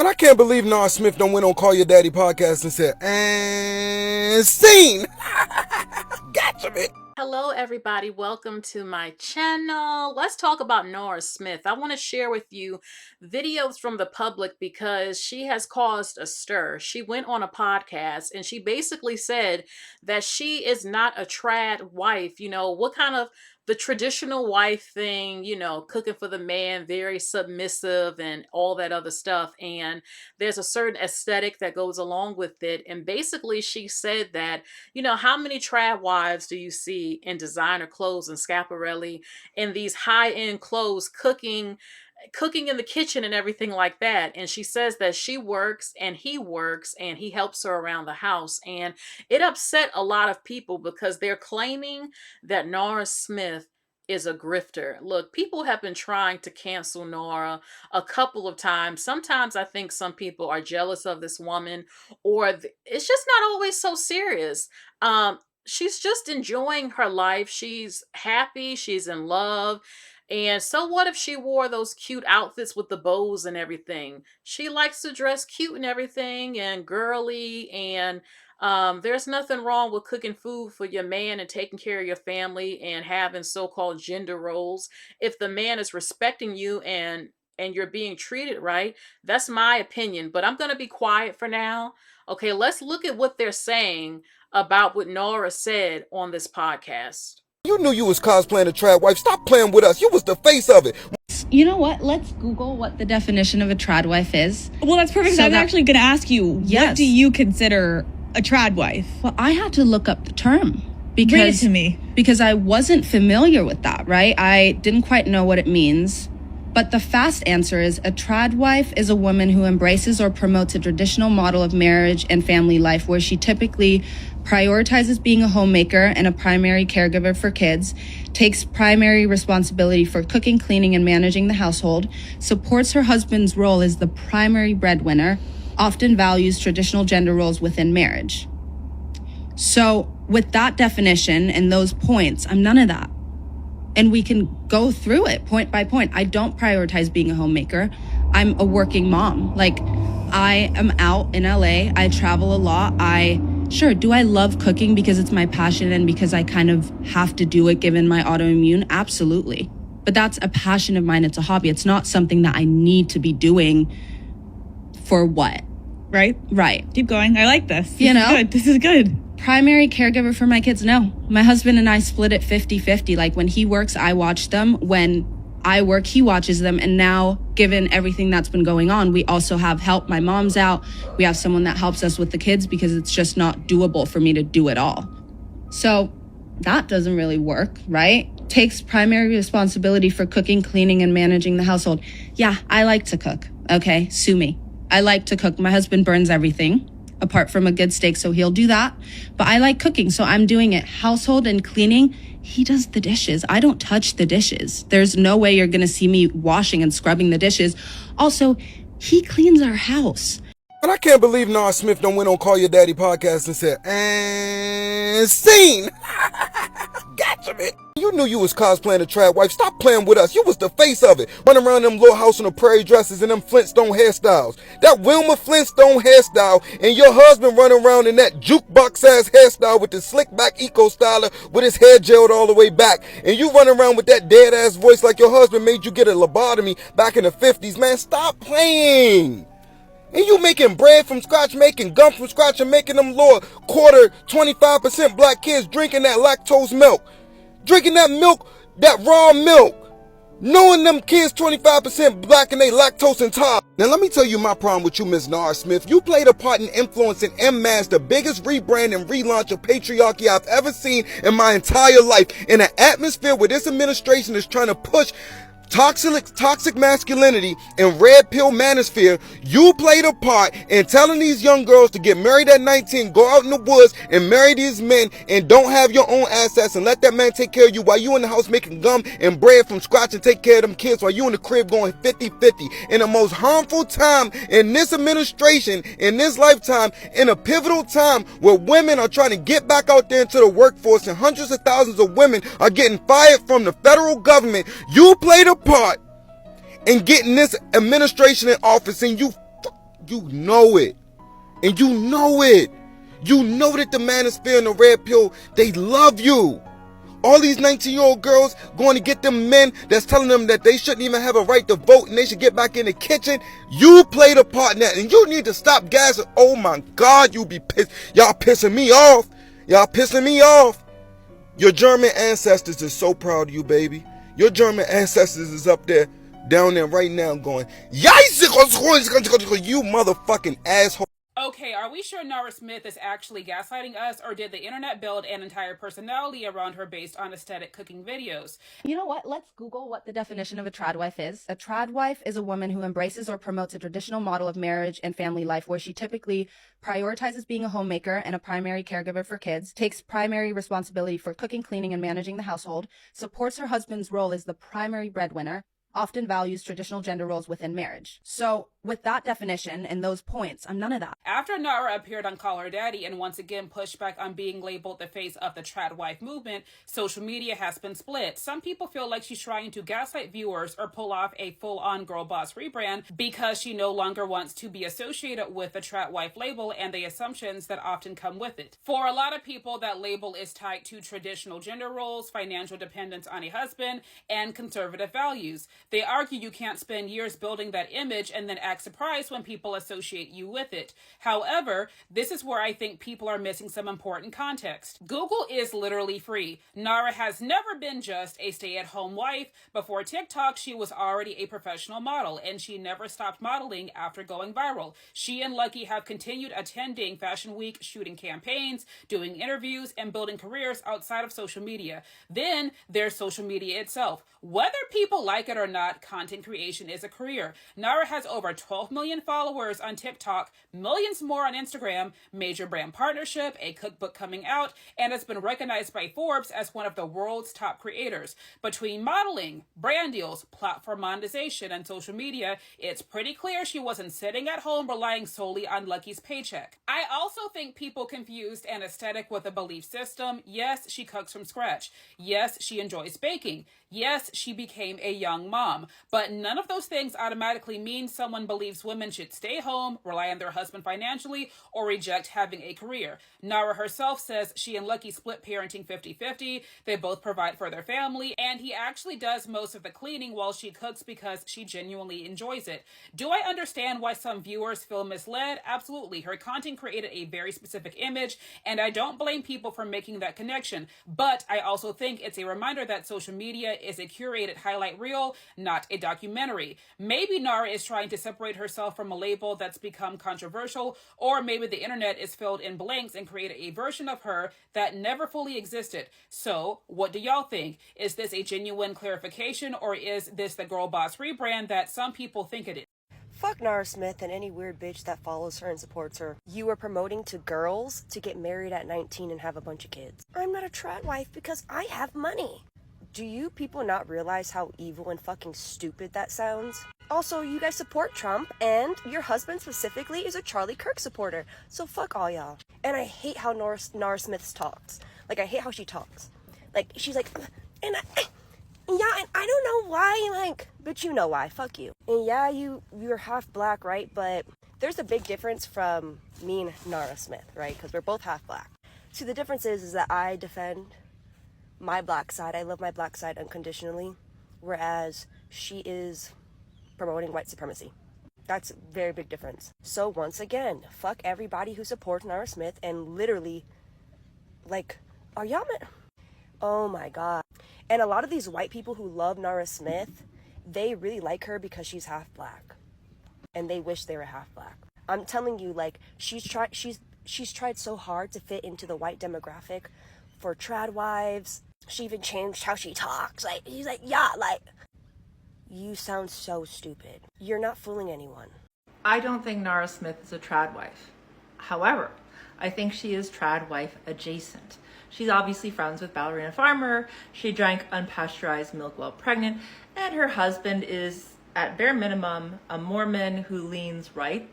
And I can't believe Nara Smith went on Call Your Daddy podcast and said, and scene. Gotcha, man. Hello, everybody. Welcome to my channel. Let's talk about Nara Smith. I want to share with you videos from the public because she has caused a stir. She went on a podcast and she basically said that she is not a trad wife. You know, what kind of the traditional wife thing, you know, cooking for the man, very submissive and all that other stuff. And there's a certain aesthetic that goes along with it. And basically she said that, you know, how many trad wives do you see in designer clothes and Schiaparelli and these high-end clothes cooking in the kitchen and everything like that? And she says that she works and he helps her around the house. And it upset a lot of people because they're claiming that Nara Smith is a grifter. Look, people have been trying to cancel Nara a couple of times. Sometimes I think some people are jealous of this woman, or it's just not always so serious. She's just enjoying her life. She's happy. She's in love. And so what if she wore those cute outfits with the bows and everything? She likes to dress cute and everything and girly, and there's nothing wrong with cooking food for your man and taking care of your family and having so-called gender roles. If the man is respecting you and you're being treated right, that's my opinion. But I'm going to be quiet for now. Okay, let's look at what they're saying about what Nara said on this podcast. You knew you was cosplaying a trad wife. Stop playing with us. You was the face of it. You know what? Let's Google what the definition of a tradwife is. Well, that's perfect. So I was actually going to ask you, yes. What do you consider a tradwife? Well, I had to look up the term because read it to me. Because I wasn't familiar with that, right? I didn't quite know what it means. But the fast answer is a tradwife is a woman who embraces or promotes a traditional model of marriage and family life where she typically prioritizes being a homemaker and a primary caregiver for kids, takes primary responsibility for cooking, cleaning, and managing the household, supports her husband's role as the primary breadwinner, often values traditional gender roles within marriage. So with that definition and those points, I'm none of that. And we can go through it point by point. I don't prioritize being a homemaker. I'm a working mom. Like, I am out in LA. I travel a lot. Sure, do I love cooking because it's my passion and because I kind of have to do it given my autoimmune? Absolutely. But that's a passion of mine. It's a hobby. It's not something that I need to be doing for what? Right? Right. Keep going. I like this. This is good. Primary caregiver for my kids? No. My husband and I split it 50-50. Like, when he works, I watch them. When I work, he watches them. And now, given everything that's been going on, we also have help. My mom's out. We have someone that helps us with the kids because it's just not doable for me to do it all. So that doesn't really work, right? Takes primary responsibility for cooking, cleaning, and managing the household. Yeah, I like to cook. Okay, sue me. I like to cook. My husband burns everything apart from a good steak, so he'll do that. But I like cooking, so I'm doing it. Household and cleaning, he does the dishes. I don't touch the dishes. There's no way you're gonna see me washing and scrubbing the dishes. Also, he cleans our house. And I can't believe Nara Smith went on Call Your Daddy podcast and said, and scene. Gotcha, man. You knew you was cosplaying a trad wife. Stop playing with us. You was the face of it. Running around them little house on the prairie dresses and them Flintstone hairstyles. That Wilma Flintstone hairstyle, and your husband running around in that jukebox ass hairstyle with the slick back eco styler with his hair gelled all the way back. And you running around with that dead ass voice like your husband made you get a lobotomy back in the 50s. Man, stop playing. And you making bread from scratch, making gum from scratch, and making them little 25% black kids drinking that lactose milk. Drinking that milk, that raw milk. Knowing them kids 25% black and they lactose intolerant. Now let me tell you my problem with you, Miss Nara Smith. You played a part in influencing en masse the biggest rebrand and relaunch of patriarchy I've ever seen in my entire life. In an atmosphere where this administration is trying to push toxic masculinity and red pill manosphere, you played a part in telling these young girls to get married at 19, go out in the woods and marry these men and don't have your own assets and let that man take care of you while you in the house making gum and bread from scratch and take care of them kids while you in the crib going 50-50. In the most harmful time in this administration, in this lifetime, in a pivotal time where women are trying to get back out there into the workforce and hundreds of thousands of women are getting fired from the federal government, you played a part in getting this administration in office, and you You know it. And you know it. You know that the manosphere and the red pill, they love you. All these 19-year-old girls going to get them men that's telling them that they shouldn't even have a right to vote and they should get back in the kitchen. You played a part in that, and you need to stop gassing. Oh my God, you be pissed. Y'all pissing me off. Y'all pissing me off. Your German ancestors is so proud of you, baby. Your German ancestors is up there, down there right now going, "Yikes, you motherfucking asshole." Okay, are we sure Nara Smith is actually gaslighting us, or did the internet build an entire personality around her based on aesthetic cooking videos? You know what? Let's Google what the definition of a tradwife is. A tradwife is a woman who embraces or promotes a traditional model of marriage and family life where she typically prioritizes being a homemaker and a primary caregiver for kids, takes primary responsibility for cooking, cleaning, and managing the household, supports her husband's role as the primary breadwinner, often values traditional gender roles within marriage. So with that definition and those points, I'm none of that. After Nara appeared on Call Her Daddy and once again pushed back on being labeled the face of the Tradwife movement, social media has been split. Some people feel like she's trying to gaslight viewers or pull off a full-on girl boss rebrand because she no longer wants to be associated with the Tradwife label and the assumptions that often come with it. For a lot of people, that label is tied to traditional gender roles, financial dependence on a husband, and conservative values. They argue you can't spend years building that image and then act surprised when people associate you with it. However, this is where I think people are missing some important context. Google is literally free. Nara has never been just a stay-at-home wife. Before TikTok, she was already a professional model, and she never stopped modeling after going viral. She and Lucky have continued attending Fashion Week, shooting campaigns, doing interviews, and building careers outside of social media. Then there's social media itself. Whether people like it or not, content creation is a career. Nara has over 12 million followers on TikTok, millions more on Instagram, major brand partnership, a cookbook coming out, and has been recognized by Forbes as one of the world's top creators. Between modeling, brand deals, platform monetization, and social media, it's pretty clear she wasn't sitting at home relying solely on Lucky's paycheck. I also think people confused an aesthetic with a belief system. Yes, she cooks from scratch. Yes, she enjoys baking. Yes, she became a young mom, but none of those things automatically mean someone believes women should stay home, rely on their husband financially, or reject having a career. Nara herself says she and Lucky split parenting 50-50. They both provide for their family, and he actually does most of the cleaning while she cooks because she genuinely enjoys it. Do I understand why some viewers feel misled? Absolutely. Her content created a very specific image, and I don't blame people for making that connection, but I also think it's a reminder that social media is a curated highlight reel, not a documentary. Maybe Nara is trying to separate herself from a label that's become controversial, or maybe the internet is filled in blanks and created a version of her that never fully existed. So, what do y'all think? Is this a genuine clarification, or is this the girl boss rebrand that some people think it is? Fuck Nara Smith and any weird bitch that follows her and supports her. You are promoting to girls to get married at 19 and have a bunch of kids. I'm not a trad wife because I have money. Do you people not realize how evil and fucking stupid that sounds? Also, you guys support Trump, and your husband specifically is a Charlie Kirk supporter, so fuck all y'all. And I hate how Nara Smith talks. Like, I hate how she talks. Like, she's like, and I don't know why, like, but you know why, fuck you. And yeah, you're half black, right? But there's a big difference from me and Nara Smith, right? Because we're both half black. See, the difference is that I defend my black side. I love my black side unconditionally, whereas she is promoting white supremacy. That's a very big difference. So once again, fuck everybody who supports Nara Smith, and literally, like, are y'all oh my god. And a lot of these white people who love Nara Smith, they really like her because she's half black, and they wish they were half black. I'm telling you, like, she's tried so hard to fit into the white demographic for trad wives. She even changed how she talks. Like, she's like, yeah, like, you sound so stupid. You're not fooling anyone. I don't think Nara Smith is a trad wife. However, I think she is trad wife adjacent. She's obviously friends with Ballerina Farmer. She drank unpasteurized milk while pregnant, and her husband is, at bare minimum, a Mormon who leans right,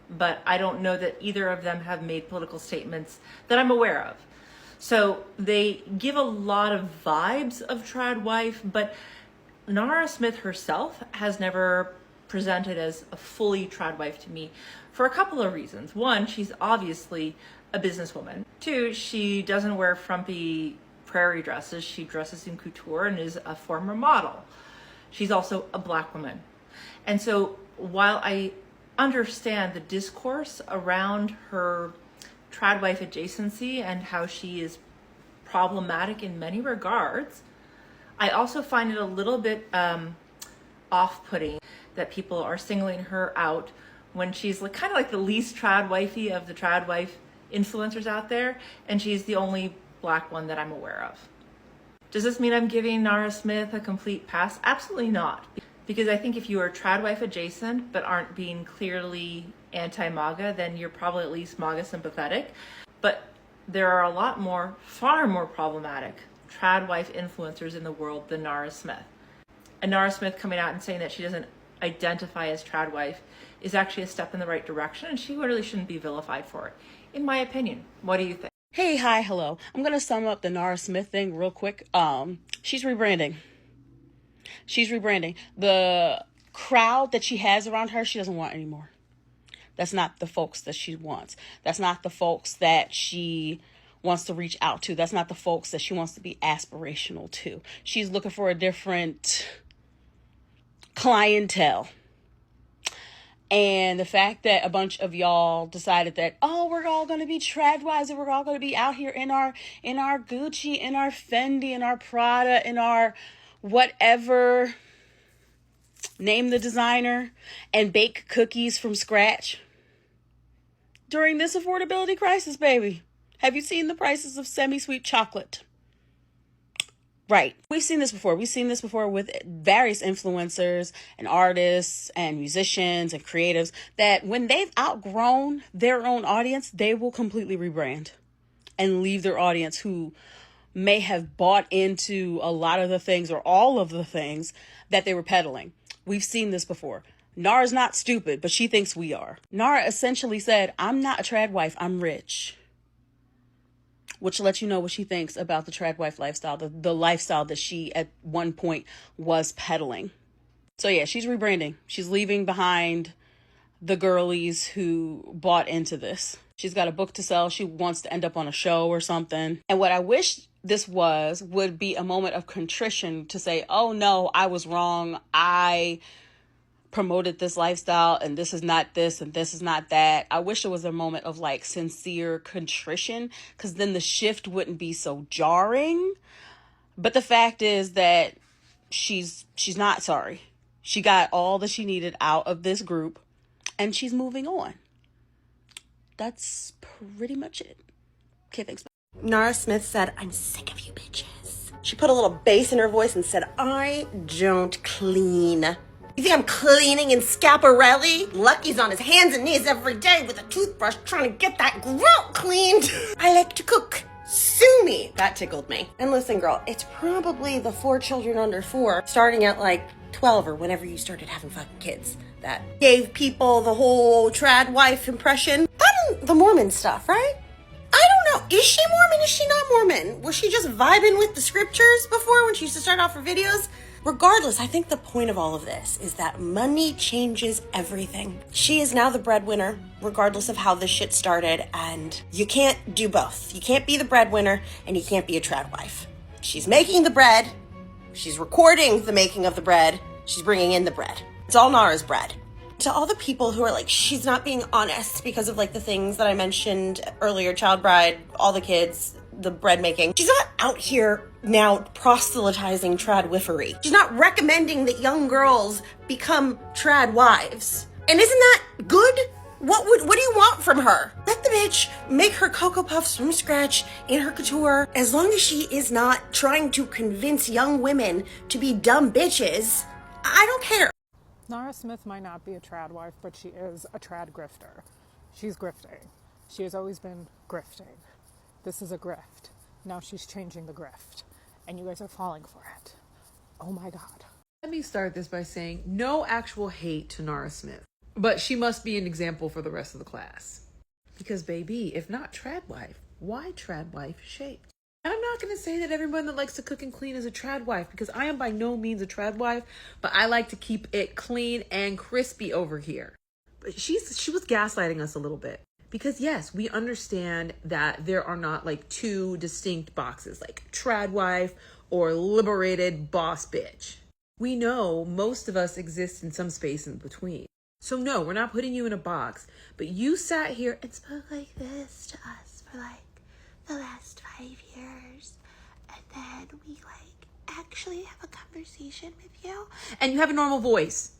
but I don't know that either of them have made political statements that I'm aware of. So they give a lot of vibes of trad wife, but Nara Smith herself has never presented as a fully trad wife to me for a couple of reasons. One, she's obviously a businesswoman. Two, she doesn't wear frumpy prairie dresses. She dresses in couture and is a former model. She's also a Black woman. And so while I understand the discourse around her trad wife adjacency and how she is problematic in many regards, I also find it a little bit off-putting that people are singling her out when she's like, kind of like the least trad wifey of the trad wife influencers out there, and she's the only Black one that I'm aware of. Does this mean I'm giving Nara Smith a complete pass? Absolutely not. Because I think if you are trad wife adjacent but aren't being clearly anti-MAGA, then you're probably at least MAGA sympathetic. But there are a lot more, far more problematic trad wife influencers in the world than Nara Smith. And Nara Smith coming out and saying that she doesn't identify as trad wife is actually a step in the right direction, and she really shouldn't be vilified for it, in my opinion. What do you think? Hey, hi, hello. I'm going to sum up the Nara Smith thing real quick. She's rebranding. She's rebranding. The crowd that she has around her, she doesn't want anymore. That's not the folks that she wants. That's not the folks that she wants to reach out to. That's not the folks that she wants to be aspirational to. She's looking for a different clientele. And the fact that a bunch of y'all decided that, oh, we're all going to be tradwives and we're all going to be out here in our Gucci, in our Fendi, in our Prada, in our whatever, name the designer, and bake cookies from scratch during this affordability crisis, baby. Have you seen the prices of semi-sweet chocolate? Right. We've seen this before. We've seen this before with various influencers and artists and musicians and creatives that when they've outgrown their own audience, they will completely rebrand and leave their audience who may have bought into a lot of the things or all of the things that they were peddling. We've seen this before. Nara's not stupid, but she thinks we are. Nara essentially said, I'm not a trad wife, I'm rich. Which lets you know what she thinks about the trad wife lifestyle, the lifestyle that she at one point was peddling. So yeah, she's rebranding. She's leaving behind the girlies who bought into this. She's got a book to sell. She wants to end up on a show or something. And what I wish this would be a moment of contrition to say, oh no, I was wrong. I promoted this lifestyle and this is not this and this is not that. I wish it was a moment of like sincere contrition, because then the shift wouldn't be so jarring. But the fact is that she's not sorry. She got all that she needed out of this group and she's moving on. That's pretty much it. Okay, thanks. Nara Smith said, I'm sick of you bitches. She put a little bass in her voice and said, I don't clean. You think I'm cleaning in Schiaparelli? Lucky's on his hands and knees every day with a toothbrush trying to get that grout cleaned. I like to cook. Sue me. That tickled me. And listen, girl, it's probably the 4 children under 4, starting at like 12 or whenever you started having fucking kids, that gave people the whole trad wife impression. That and the Mormon stuff, right? I don't know. Is she Mormon? Is she not Mormon? Was she just vibing with the scriptures before when she used to start off her videos? Regardless, I think the point of all of this is that money changes everything. She is now the breadwinner, regardless of how this shit started, and you can't do both. You can't be the breadwinner, and you can't be a trad wife. She's making the bread, she's recording the making of the bread, she's bringing in the bread. It's all Nara's bread. To all the people who are like, she's not being honest because of like the things that I mentioned earlier, child bride, all the kids, the bread making. She's not out here now proselytizing tradwifery. She's not recommending that young girls become trad wives. And isn't that good? What do you want from her? Let the bitch make her Cocoa Puffs from scratch in her couture. As long as she is not trying to convince young women to be dumb bitches, I don't care. Nara Smith might not be a trad wife, but she is a trad grifter. She's grifting. She has always been grifting. This is a grift. Now she's changing the grift. And you guys are falling for it. Oh my God. Let me start this by saying no actual hate to Nara Smith, but she must be an example for the rest of the class. Because baby, if not trad wife, why trad wife shaped? I'm not going to say that everyone that likes to cook and clean is a trad wife, because I am by no means a trad wife, but I like to keep it clean and crispy over here. But she was gaslighting us a little bit, because yes, we understand that there are not like two distinct boxes, like trad wife or liberated boss bitch. We know most of us exist in some space in between. So no, we're not putting you in a box, but you sat here and spoke like this to us for like the last 5 years, and then we like actually have a conversation with you, and you have a normal voice.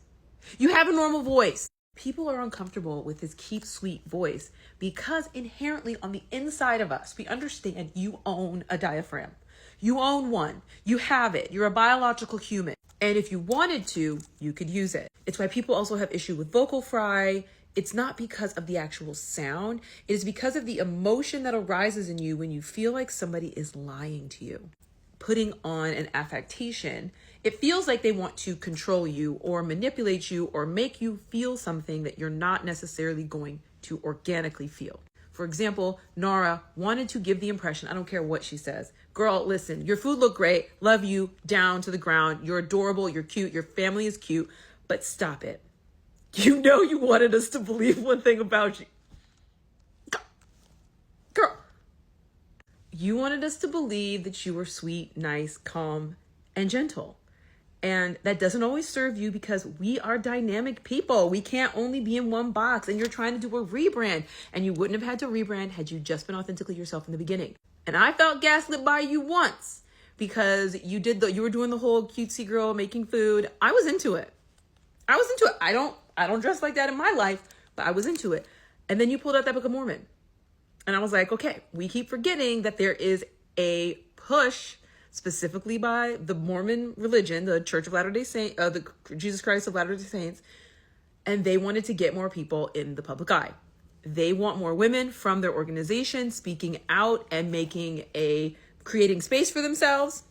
You have a normal voice. People are uncomfortable with his keep sweet voice because inherently on the inside of us, we understand you own a diaphragm. You own one. You have it. You're a biological human. And if you wanted to, you could use it. It's why people also have issue with vocal fry. It's not because of the actual sound. It is because of the emotion that arises in you when you feel like somebody is lying to you, putting on an affectation. It feels like they want to control you or manipulate you or make you feel something that you're not necessarily going to organically feel. For example, Nara wanted to give the impression, I don't care what she says, girl, listen, your food looked great, love you, down to the ground, you're adorable, you're cute, your family is cute, but stop it. You know you wanted us to believe one thing about you. Girl. You wanted us to believe that you were sweet, nice, calm, and gentle. And that doesn't always serve you because we are dynamic people. We can't only be in one box, and you're trying to do a rebrand. And you wouldn't have had to rebrand had you just been authentically yourself in the beginning. And I felt gaslit by you once because you were doing the whole cutesy girl making food. I was into it. I don't dress like that in my life, but I was into it. And then you pulled out that Book of Mormon. And I was like, okay, we keep forgetting that there is a push specifically by the Mormon religion, the Church of Latter-day Saints, the Jesus Christ of Latter-day Saints, and they wanted to get more people in the public eye. They want more women from their organization speaking out and creating space for themselves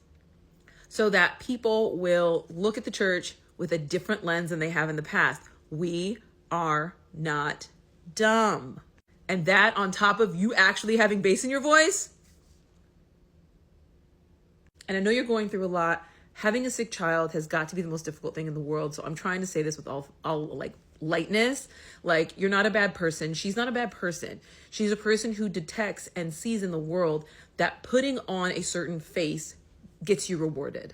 so that people will look at the church with a different lens than they have in the past. We are not dumb. And that on top of you actually having bass in your voice. And I know you're going through a lot. Having a sick child has got to be the most difficult thing in the world. So I'm trying to say this with all like lightness. Like, you're not a bad person. She's not a bad person. She's a person who detects and sees in the world that putting on a certain face gets you rewarded.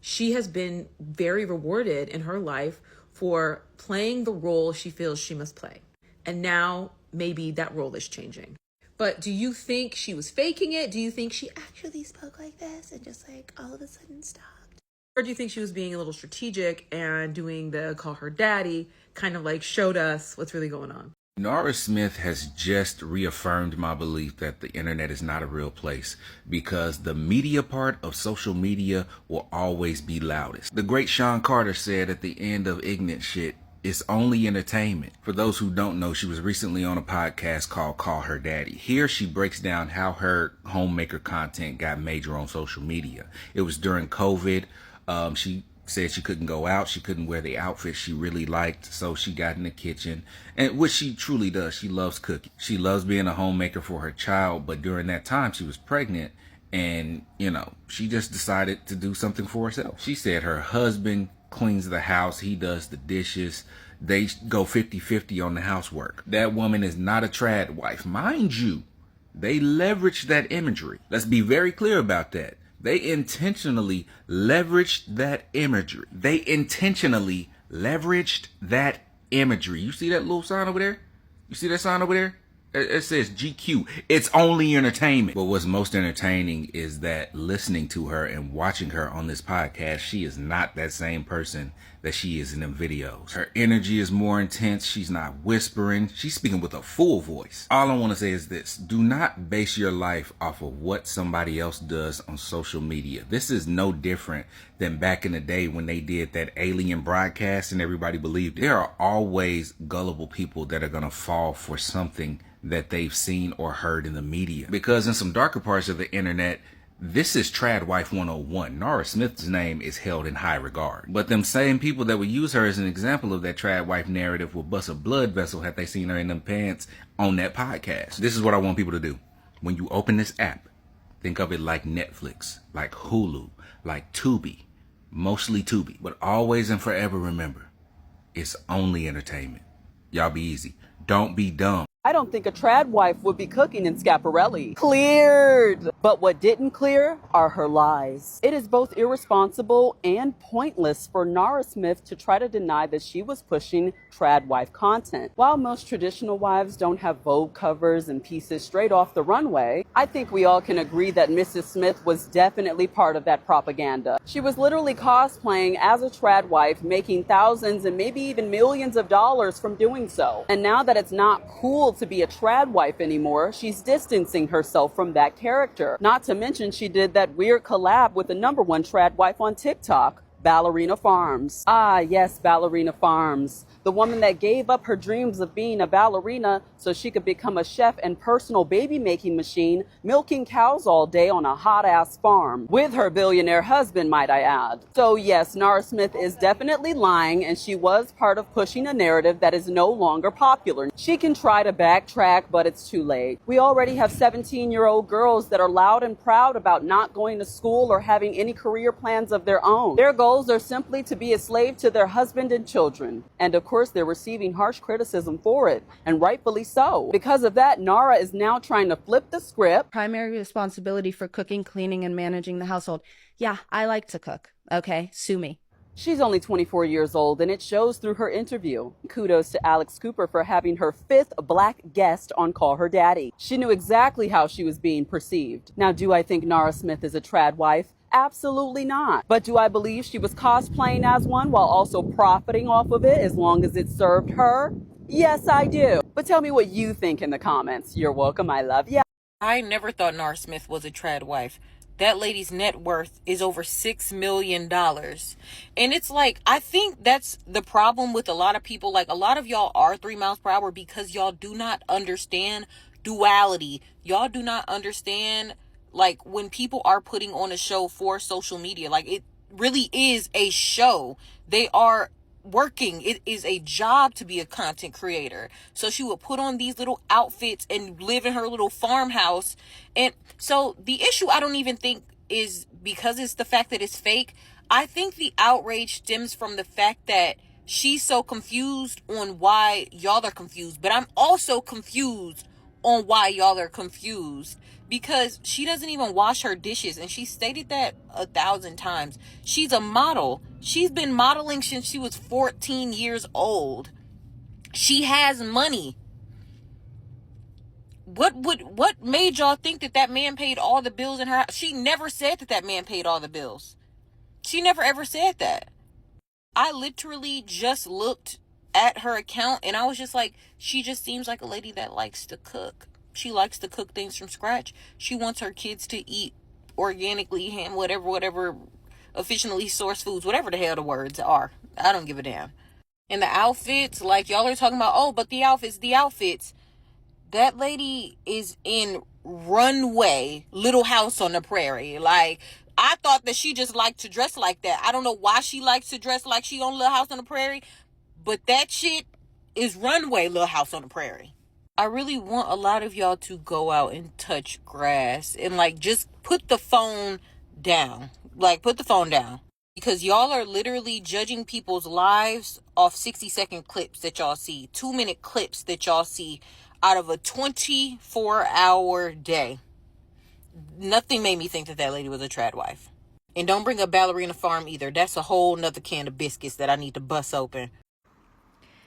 She has been very rewarded in her life for playing the role she feels she must play. And now maybe that role is changing. But do you think she was faking it? Do you think she actually spoke like this and just like all of a sudden stopped? Or do you think she was being a little strategic and doing the call her daddy, kind of like showed us what's really going on? Nara Smith has just reaffirmed my belief that the internet is not a real place because the media part of social media will always be loudest. The great Sean Carter said at the end of Ignorant Shit, it's only entertainment. For those who don't know, she was recently on a podcast called Call Her Daddy. Here she breaks down how her homemaker content got major on social media. It was during COVID. She said she couldn't go out. She couldn't wear the outfit she really liked. So she got in the kitchen, and which she truly does. She loves cooking. She loves being a homemaker for her child. But during that time, she was pregnant. And, she just decided to do something for herself. She said her husband cleans the house. He does the dishes. They go 50-50 on the housework. That woman is not a trad wife. Mind you, they leveraged that imagery. Let's be very clear about that. They intentionally leveraged that imagery. You see that little sign over there? You see that sign over there? It says GQ. It's only entertainment. But what's most entertaining is that listening to her and watching her on this podcast, she is not that same person that she is in them videos. Her energy is more intense. She's not whispering. She's speaking with a full voice. All I want to say is this. Do not base your life off of what somebody else does on social media. This is no different than back in the day when they did that alien broadcast and everybody believed it. There are always gullible people that are going to fall for something that they've seen or heard in the media. Because in some darker parts of the internet, this is Tradwife 101. Nara Smith's name is held in high regard. But them same people that would use her as an example of that Tradwife narrative will bust a blood vessel had they seen her in them pants on that podcast. This is what I want people to do. When you open this app, Think of it like Netflix, like Hulu, like Tubi, mostly Tubi. But always and forever remember, it's only entertainment. Y'all be easy. Don't be dumb. I don't think a trad wife would be cooking in Schiaparelli. Cleared! But what didn't clear are her lies. It is both irresponsible and pointless for Nara Smith to try to deny that she was pushing trad wife content. While most traditional wives don't have Vogue covers and pieces straight off the runway, I think we all can agree that Mrs. Smith was definitely part of that propaganda. She was literally cosplaying as a trad wife, making thousands and maybe even millions of dollars from doing so. And now that it's not cool to be a trad wife anymore, she's distancing herself from that character. Not to mention she did that weird collab with the #1 trad wife on TikTok, Ballerina Farms. Ah, yes, Ballerina Farms. The woman that gave up her dreams of being a ballerina so she could become a chef and personal baby-making machine, milking cows all day on a hot-ass farm. With her billionaire husband, might I add. So yes, Nara Smith is definitely lying, and she was part of pushing a narrative that is no longer popular. She can try to backtrack, but it's too late. We already have 17-year-old girls that are loud and proud about not going to school or having any career plans of their own. Their goals are simply to be a slave to their husband and children. And of course, they're receiving harsh criticism for it, and rightfully so. Because of that, Nara is now trying to flip the script. Primary responsibility for cooking, cleaning, and managing the household. Yeah, I like to cook. Okay, sue me. She's only 24 years old, and it shows through her interview. Kudos to Alex Cooper for having her 5th black guest on Call Her Daddy. She knew exactly how she was being perceived. Now, do I think Nara Smith is a trad wife? Absolutely not. But do I believe she was cosplaying as one while also profiting off of it as long as it served her? Yes, I do. But tell me what you think in the comments. You're welcome. I love ya. I never thought Nara Smith was a trad wife. That lady's net worth is over $6 million. And it's like, I think that's the problem with a lot of people. Like, a lot of y'all are 3 miles per hour because y'all do not understand duality. Y'all do not understand, like, when people are putting on a show for social media. Like, it really is a show. They are working. It is a job to be a content creator. So she would put on these little outfits and live in her little farmhouse. And so the issue, I don't even think is because it's the fact that it's fake. I think the outrage stems from the fact that she's so confused on why y'all are confused. But I'm also confused on why y'all are confused, because she doesn't even wash her dishes, and she stated that 1,000 times. She's a model. She's been modeling since she was 14 years old. She has money. What made y'all think that that man paid all the bills in her house? She never said that that man paid all the bills. She never ever said that. I literally just looked at her account and I was just like, she just seems like a lady that likes to cook. She likes to cook things from scratch. She wants her kids to eat organically, whatever efficiently sourced foods, whatever the hell the words are. I don't give a damn. And the outfits, like y'all are talking about, oh, but the outfits. That lady is in Runway, Little House on the Prairie. Like, I thought that she just liked to dress like that. I don't know why she likes to dress like she on Little House on the Prairie, but that shit is Runway, Little House on the Prairie. I really want a lot of y'all to go out and touch grass and, like, just put the phone down. Like, put the phone down. Because y'all are literally judging people's lives off 60-second clips that y'all see. 2-minute clips that y'all see out of a 24-hour day. Nothing made me think that that lady was a trad wife. And don't bring up Ballerina Farm either. That's a whole nother can of biscuits that I need to bust open.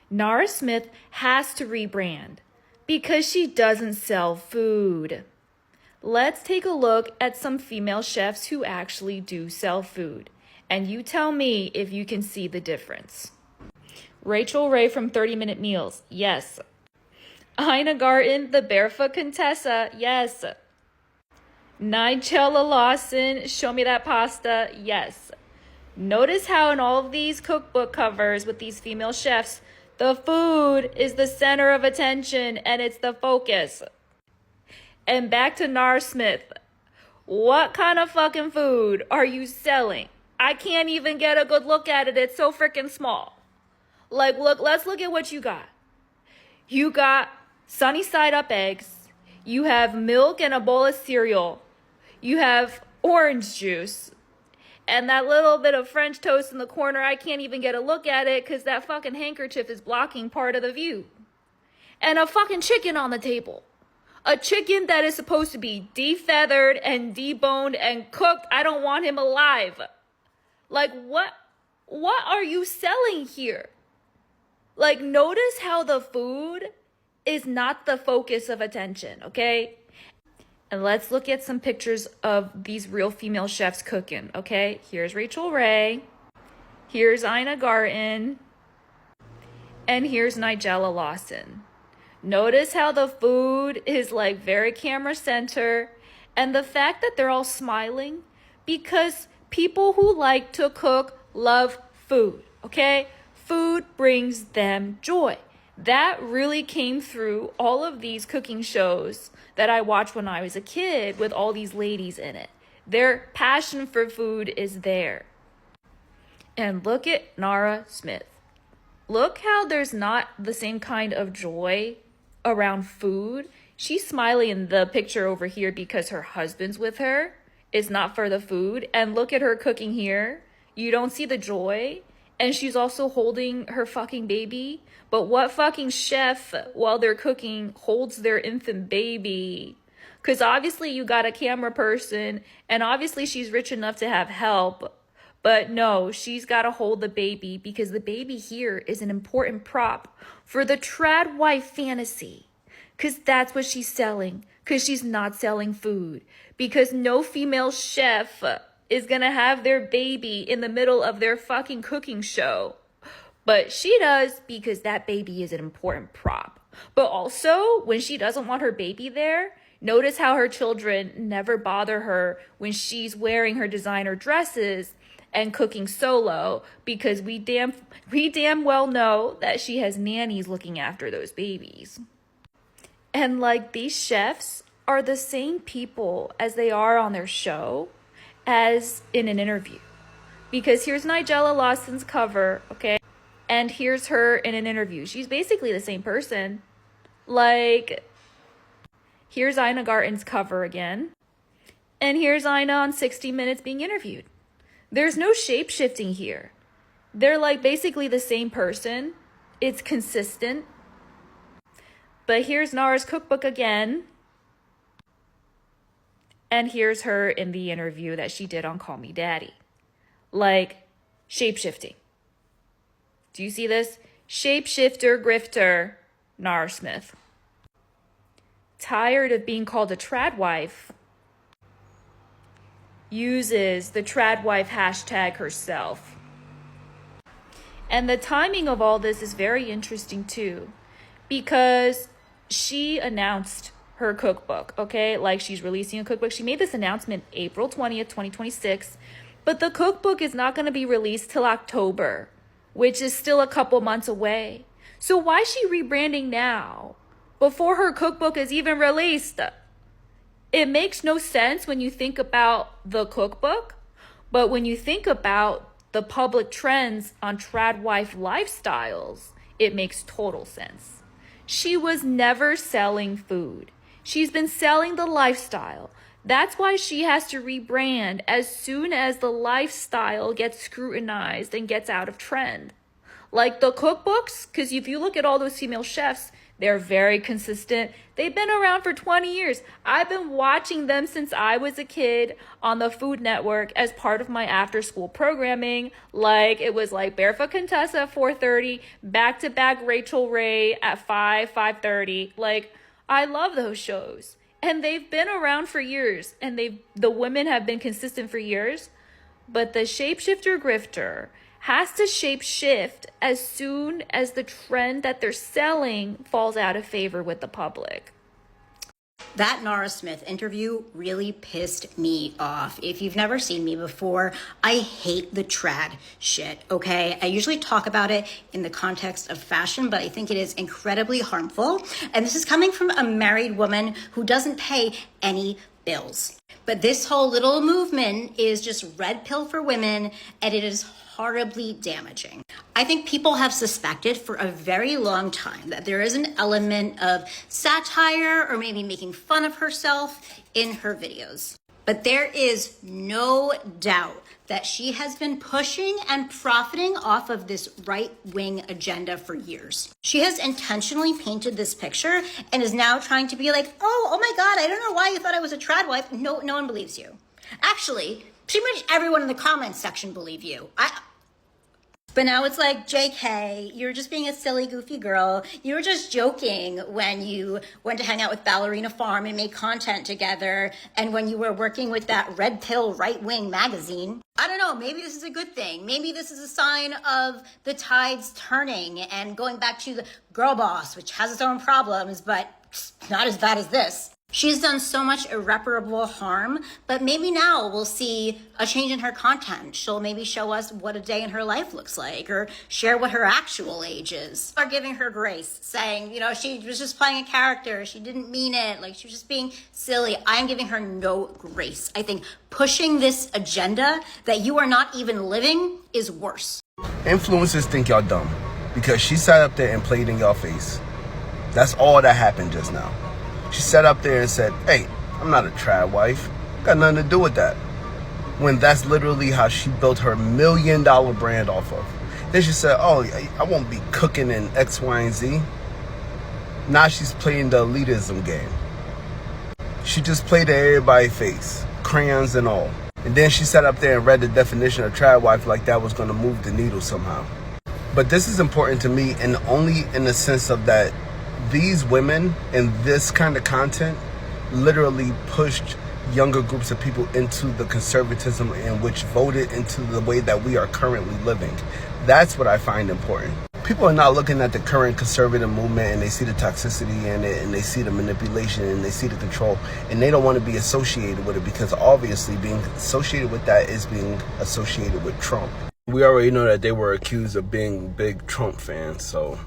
Nara Smith has to rebrand because she doesn't sell food. Let's take a look at some female chefs who actually do sell food. And you tell me if you can see the difference. Rachel Ray from 30 Minute Meals. Yes. Ina Garten, the Barefoot Contessa. Yes. Nigella Lawson, Show Me That Pasta. Yes. Notice how in all of these cookbook covers with these female chefs, the food is the center of attention and it's the focus. And back to Nara Smith. What kind of fucking food are you selling? I can't even get a good look at it. It's so freaking small. Like, look, let's look at what you got. You got sunny side up eggs. You have milk and a bowl of cereal. You have orange juice. And that little bit of French toast in the corner, I can't even get a look at it because that fucking handkerchief is blocking part of the view. And a fucking chicken on the table. A chicken that is supposed to be defeathered and deboned and cooked. I don't want him alive. Like, what are you selling here? Like, notice how the food is not the focus of attention, okay? And let's look at some pictures of these real female chefs cooking, okay? Here's Rachel Ray. Here's Ina Garten. And here's Nigella Lawson. Notice how the food is like very camera center. And the fact that they're all smiling because people who like to cook love food, okay? Food brings them joy. That really came through all of these cooking shows that I watched when I was a kid with all these ladies in it. Their passion for food is there. And look at Nara Smith. Look how there's not the same kind of joy around food. She's smiling in the picture over here because her husband's with her. It's not for the food. And look at her cooking here. You don't see the joy. And she's also holding her fucking baby. But what fucking chef, while they're cooking, holds their infant baby? Because obviously you got a camera person, and obviously she's rich enough to have help. But no, she's got to hold the baby because the baby here is an important prop for the Tradwife fantasy. Because that's what she's selling. Because she's not selling food. Because no female chef is going to have their baby in the middle of their fucking cooking show. But she does because that baby is an important prop. But also, when she doesn't want her baby there, notice how her children never bother her when she's wearing her designer dresses and cooking solo because we damn well know that she has nannies looking after those babies. And like these chefs are the same people as they are on their show as in an interview. Because here's Nigella Lawson's cover, okay? And here's her in an interview. She's basically the same person. Like, here's Ina Garten's cover again. And here's Ina on 60 Minutes being interviewed. There's no shape-shifting here. They're like basically the same person. It's consistent. But here's Nara's cookbook again. And here's her in the interview that she did on Call Me Daddy. Like, shape-shifting. Do you see this? Shapeshifter, grifter, Nara Smith. Tired of being called a tradwife, uses the tradwife hashtag herself. And the timing of all this is very interesting too, because she announced her cookbook, okay? Like she's releasing a cookbook. She made this announcement April 20th, 2026, but the cookbook is not going to be released till October, which is still a couple months away. So why is she rebranding now, before her cookbook is even released? It makes no sense when you think about the cookbook, but when you think about the public trends on tradwife lifestyles, it makes total sense. She was never selling food. She's been selling the lifestyle. That's why she has to rebrand as soon as the lifestyle gets scrutinized and gets out of trend. Like the cookbooks, because if you look at all those female chefs, they're very consistent. They've been around for 20 years. I've been watching them since I was a kid on the Food Network as part of my after-school programming. Like, it was like Barefoot Contessa at 4:30, back-to-back Rachel Ray at 5:30. Like, I love those shows. And they've been around for years, and the women have been consistent for years. But the shapeshifter grifter has to shape-shift as soon as the trend that they're selling falls out of favor with the public. That Nara Smith interview really pissed me off. If you've never seen me before, I hate the trad shit, okay? I usually talk about it in the context of fashion, but I think it is incredibly harmful. And this is coming from a married woman who doesn't pay any bills. But this whole little movement is just red pill for women, and it is horribly damaging. I think people have suspected for a very long time that there is an element of satire or maybe making fun of herself in her videos. But there is no doubt that she has been pushing and profiting off of this right-wing agenda for years. She has intentionally painted this picture and is now trying to be like, oh my God, I don't know why you thought I was a trad wife. No one believes you. Actually, pretty much everyone in the comments section believe you. But now it's like, JK, you're just being a silly, goofy girl. You were just joking when you went to hang out with Ballerina Farm and made content together, and when you were working with that red pill right-wing magazine. I don't know, maybe this is a good thing. Maybe this is a sign of the tides turning and going back to the girl boss, which has its own problems, but not as bad as this. She's done so much irreparable harm, but maybe now we'll see a change in her content. She'll maybe show us what a day in her life looks like, or share what her actual age is. Or giving her grace, saying, she was just playing a character, she didn't mean it, like she was just being silly. I'm giving her no grace. I think pushing this agenda that you are not even living is worse. Influencers think y'all dumb because she sat up there and played in y'all face. That's all that happened just now. She sat up there and said, hey, I'm not a trad wife. Got nothing to do with that. When that's literally how she built her $1 million brand off of. Then she said, oh, I won't be cooking in X, Y, and Z. Now she's playing the elitism game. She just played at everybody's face, crayons and all. And then she sat up there and read the definition of trad wife like that was going to move the needle somehow. But this is important to me, and only in the sense of that these women and this kind of content literally pushed younger groups of people into the conservatism in which voted into the way that we are currently living. That's what I find important. People are not looking at the current conservative movement and they see the toxicity in it and they see the manipulation and they see the control, and they don't want to be associated with it because obviously being associated with that is being associated with Trump. We already know that they were accused of being big Trump fans, so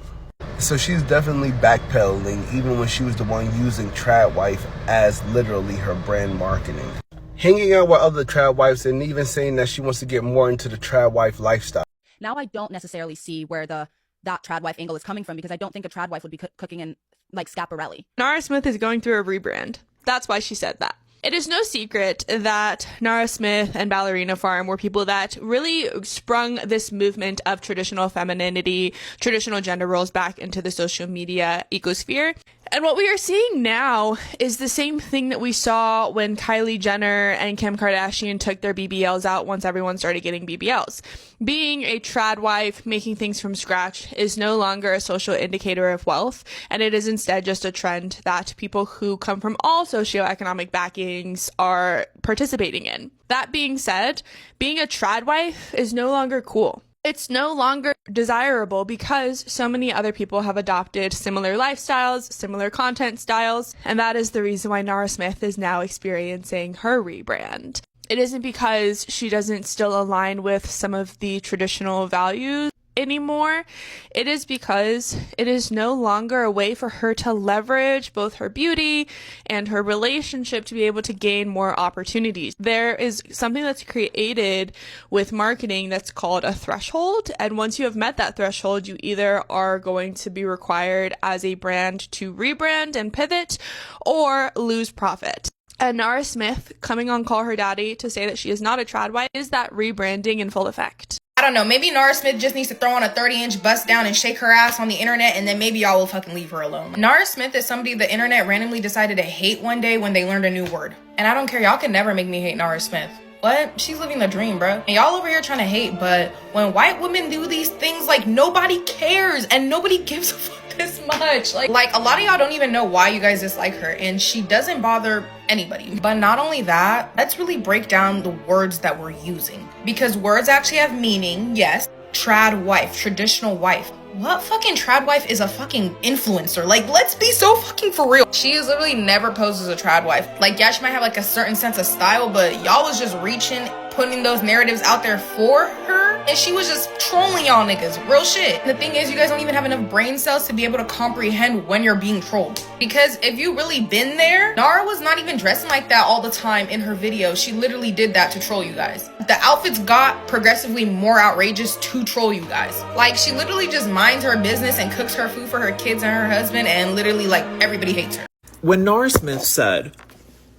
she's definitely backpedaling even when she was the one using trad wife as literally her brand marketing. Hanging out with other trad wives and even saying that she wants to get more into the trad wife lifestyle. Now I don't necessarily see where that trad wife angle is coming from, because I don't think a trad wife would be cooking in like Schiaparelli. Nara Smith is going through a rebrand. That's why she said that. It is no secret that Nara Smith and Ballerina Farm were people that really sprung this movement of traditional femininity, traditional gender roles back into the social media ecosphere. And what we are seeing now is the same thing that we saw when Kylie Jenner and Kim Kardashian took their BBLs out once everyone started getting BBLs. Being a trad wife, making things from scratch, is no longer a social indicator of wealth, and it is instead just a trend that people who come from all socioeconomic backings are participating in. That being said, being a trad wife is no longer cool. It's no longer desirable because so many other people have adopted similar lifestyles, similar content styles, and that is the reason why Nara Smith is now experiencing her rebrand. It isn't because she doesn't still align with some of the traditional values anymore. It is because it is no longer a way for her to leverage both her beauty and her relationship to be able to gain more opportunities. There is something that's created with marketing that's called a threshold, and once you have met that threshold, you either are going to be required as a brand to rebrand and pivot or lose profit. And Nara Smith coming on Call Her Daddy to say that she is not a trad wife is that rebranding in full effect. I don't know, maybe Nara Smith just needs to throw on a 30-inch bust down and shake her ass on the internet, and then maybe y'all will fucking leave her alone. Nara Smith is somebody the internet randomly decided to hate one day when they learned a new word. And I don't care, y'all can never make me hate Nara Smith. What? She's living the dream, bro. And y'all over here trying to hate, but when white women do these things, like, nobody cares and nobody gives a fuck this much. Like a lot of y'all don't even know why you guys dislike her, and she doesn't bother anybody. But not only that, let's really break down the words that we're using, because words actually have meaning. Yes, trad wife, traditional wife. What fucking trad wife is a fucking influencer? Like, let's be so fucking for real. She is literally never posed as a trad wife. Like, yeah, she might have like a certain sense of style, but y'all was just reaching, putting those narratives out there for her, and she was just trolling y'all niggas. Real shit. And the thing is, you guys don't even have enough brain cells to be able to comprehend when you're being trolled. Because if you really been there, Nara was not even dressing like that all the time in her video. She literally did that to troll you guys. The outfits got progressively more outrageous to troll you guys. Like, she literally just minds her business and cooks her food for her kids and her husband, and literally, like, everybody hates her. When Nara Smith said,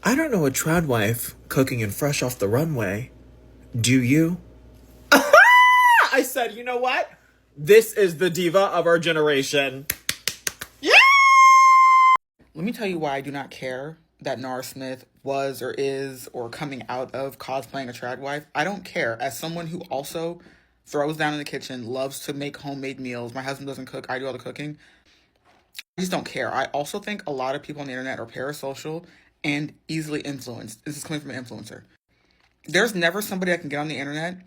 I don't know a tradwife cooking and fresh off the runway. Do you? I said, you know what? This is the diva of our generation. Yeah! Let me tell you why I do not care that Nara Smith was or is or coming out of cosplaying a tradwife. I don't care. As someone who also throws down in the kitchen, loves to make homemade meals. My husband doesn't cook. I do all the cooking. I just don't care. I also think a lot of people on the internet are parasocial and easily influenced. This is coming from an influencer. There's never somebody that can get on the internet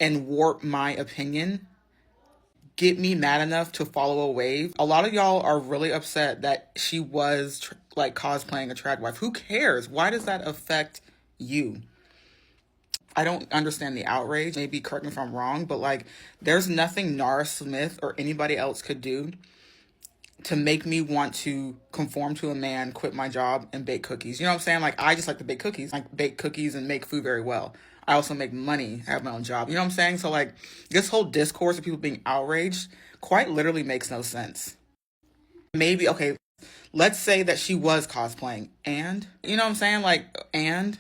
and warp my opinion, get me mad enough to follow a wave. A lot of y'all are really upset that she was cosplaying a tradwife. Who cares? Why does that affect you? I don't understand the outrage. Maybe correct me if I'm wrong, but there's nothing Nara Smith or anybody else could do to make me want to conform to a man, quit my job, and bake cookies. You know what I'm saying? I just like to bake cookies. I bake cookies and make food very well. I also make money, have my own job. You know what I'm saying? So, this whole discourse of people being outraged quite literally makes no sense. Maybe, okay, let's say that she was cosplaying. And, you know what I'm saying? And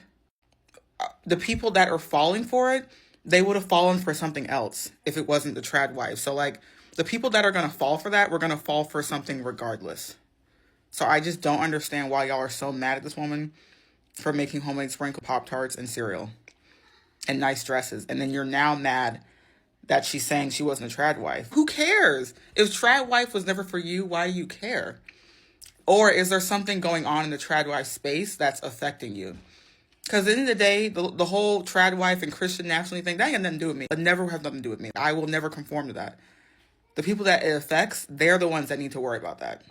the people that are falling for it, they would have fallen for something else if it wasn't the tradwife. So, the people that are going to fall for that, we're going to fall for something regardless. So I just don't understand why y'all are so mad at this woman for making homemade sprinkle Pop-Tarts and cereal and nice dresses. And then you're now mad that she's saying she wasn't a tradwife. Who cares? If tradwife was never for you, why do you care? Or is there something going on in the tradwife space that's affecting you? Because at the end of the day, the whole tradwife and Christian nationality thing, that has nothing to do with me. It never has nothing to do with me. I will never conform to that. The people that it affects, they're the ones that need to worry about that.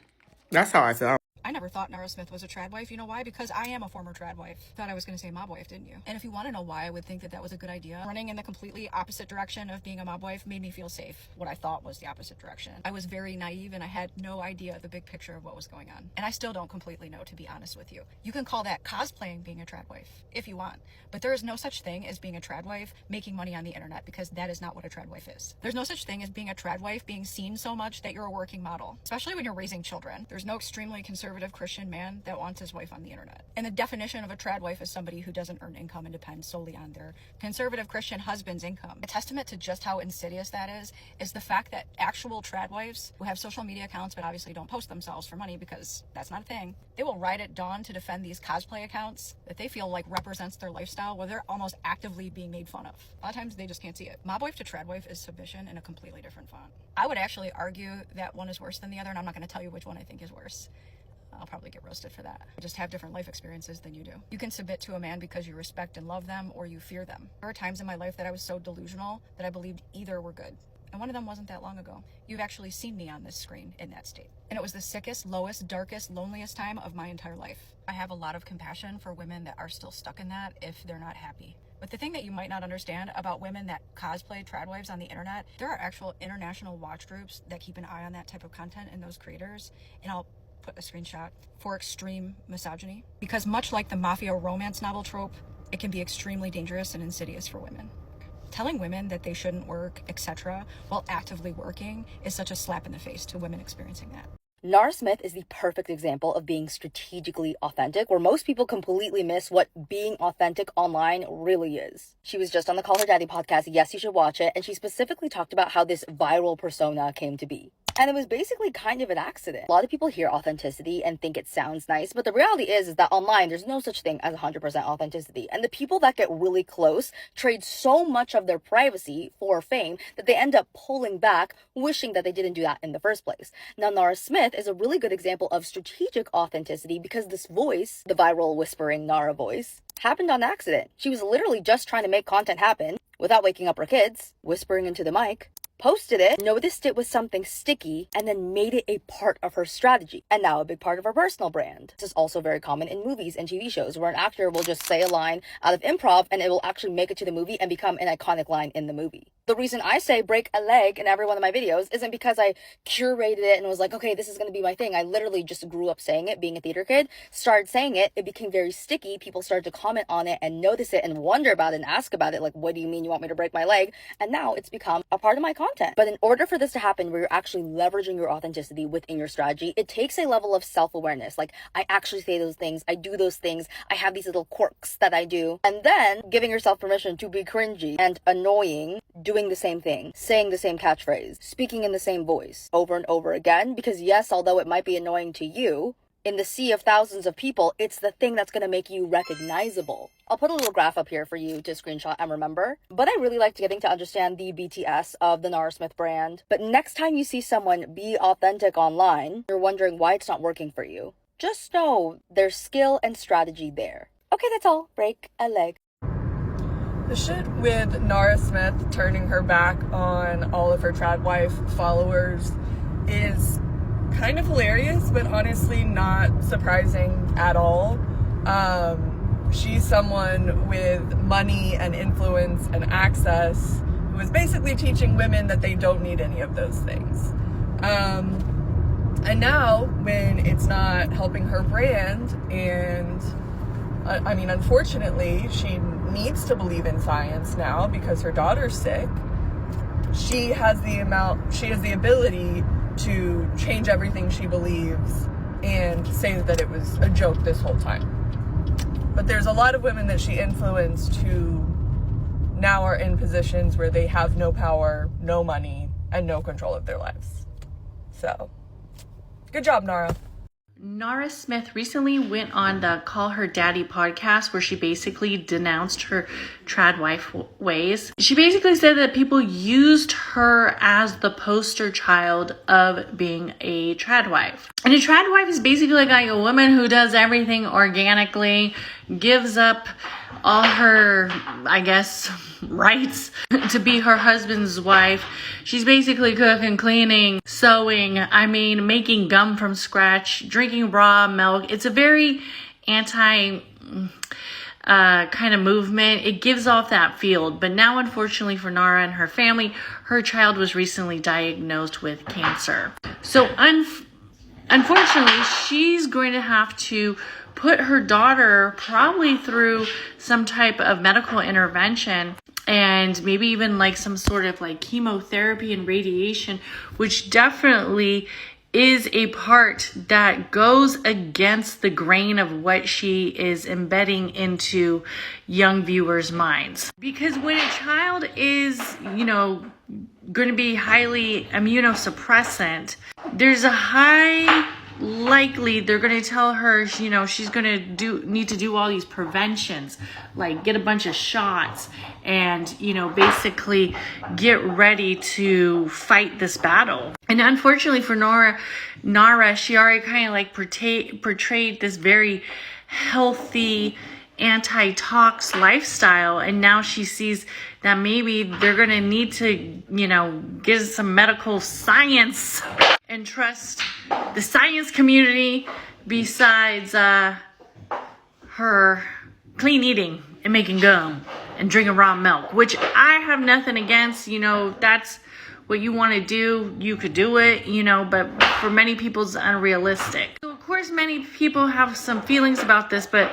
That's how I feel. I never thought Nara Smith was a tradwife. You know why? Because I am a former tradwife. Thought I was going to say mob wife, didn't you? And if you want to know why I would think that that was a good idea, running in the completely opposite direction of being a mob wife made me feel safe. What I thought was the opposite direction. I was very naive and I had no idea the big picture of what was going on. And I still don't completely know, to be honest with you. You can call that cosplaying being a tradwife if you want, but there is no such thing as being a tradwife making money on the internet, because that is not what a tradwife is. There's no such thing as being a tradwife being seen so much that you're a working model, especially when you're raising children. There's no extremely conservative Christian man that wants his wife on the internet. And the definition of a tradwife is somebody who doesn't earn income and depends solely on their conservative Christian husband's income. A testament to just how insidious that is the fact that actual tradwives who have social media accounts but obviously don't post themselves for money, because that's not a thing, they will ride at dawn to defend these cosplay accounts that they feel like represents their lifestyle, where they're almost actively being made fun of. A lot of times they just can't see it. Mob wife to tradwife is submission in a completely different font. I would actually argue that one is worse than the other, and I'm not going to tell you which one I think is worse. I'll probably get roasted for that. I just have different life experiences than you do. You can submit to a man because you respect and love them, or you fear them. There are times in my life that I was so delusional that I believed either were good. And one of them wasn't that long ago. You've actually seen me on this screen in that state. And it was the sickest, lowest, darkest, loneliest time of my entire life. I have a lot of compassion for women that are still stuck in that if they're not happy. But the thing that you might not understand about women that cosplay tradwives on the internet, there are actual international watch groups that keep an eye on that type of content and those creators. And I'll put a screenshot for extreme misogyny, because much like the mafia romance novel trope, it can be extremely dangerous and insidious for women. Telling women that they shouldn't work, etc., while actively working is such a slap in the face to women experiencing that. Nara Smith is the perfect example of being strategically authentic, where most people completely miss what being authentic online really is. She was just on the Call Her Daddy podcast, yes, you should watch it, and she specifically talked about how this viral persona came to be. And it was basically kind of an accident. A lot of people hear authenticity and think it sounds nice, but the reality is that online, there's no such thing as 100% authenticity. And the people that get really close trade so much of their privacy for fame that they end up pulling back, wishing that they didn't do that in the first place. Now, Nara Smith is a really good example of strategic authenticity, because this voice, the viral whispering Nara voice, happened on accident. She was literally just trying to make content happen without waking up her kids, whispering into the mic, posted it, noticed it was something sticky, and then made it a part of her strategy, and now a big part of her personal brand. This is also very common in movies and TV shows, where an actor will just say a line out of improv and it will actually make it to the movie and become an iconic line in the movie. The reason I say break a leg in every one of my videos isn't because I curated it and was like, okay, this is going to be my thing. I literally just grew up saying it, being a theater kid, started saying it. It became very sticky. People started to comment on it and notice it and wonder about it and ask about it. Like, what do you mean you want me to break my leg? And now it's become a part of my content. But in order for this to happen, where you're actually leveraging your authenticity within your strategy, it takes a level of self-awareness. Like, I actually say those things. I do those things. I have these little quirks that I do. And then giving yourself permission to be cringy and annoying, doing the same thing, saying the same catchphrase, speaking in the same voice over and over again. Because yes, although it might be annoying to you, in the sea of thousands of people, it's the thing that's going to make you recognizable. I'll put a little graph up here for you to screenshot and remember. But I really liked getting to understand the BTS of the Nara Smith brand. But next time you see someone be authentic online, you're wondering why it's not working for you, just know there's skill and strategy there. Okay, that's all. Break a leg. The shit with Nara Smith turning her back on all of her Tradwife followers is kind of hilarious, but honestly not surprising at all. She's someone with money and influence and access who is basically teaching women that they don't need any of those things. And now, when it's not helping her brand, and I mean, unfortunately, she needs to believe in science now because her daughter's sick. She has the ability to change everything she believes and say that it was a joke this whole time. But there's a lot of women that she influenced who now are in positions where they have no power, no money, and no control of their lives. So, good job, Nara. Nara Smith recently went on the Call Her Daddy podcast where she basically denounced her Tradwife ways. She basically said that people used her as the poster child of being a Tradwife. And a Tradwife is basically like a woman who does everything organically, gives up all her, I guess, rights to be her husband's wife. She's basically cooking, cleaning, sewing, making gum from scratch, drinking raw milk. It's a very anti kind of movement. It gives off that field. But now, unfortunately for Nara and her family, her child was recently diagnosed with cancer. So unfortunately, she's going to have to put her daughter probably through some type of medical intervention and maybe even like some sort of like chemotherapy and radiation, which definitely is a part that goes against the grain of what she is embedding into young viewers' minds. Because when a child is, going to be highly immunosuppressant, there's a high likely they're going to tell her, she's going to need to do all these preventions, like get a bunch of shots and, basically get ready to fight this battle. And unfortunately for Nara, she already kind of like portrayed this very healthy anti-tox lifestyle, and now she sees that maybe they're going to need to, get some medical science and trust the science community besides her clean eating and making gum and drinking raw milk, which I have nothing against. That's what you want to do. You could do it, but for many people it's unrealistic. So of course many people have some feelings about this, but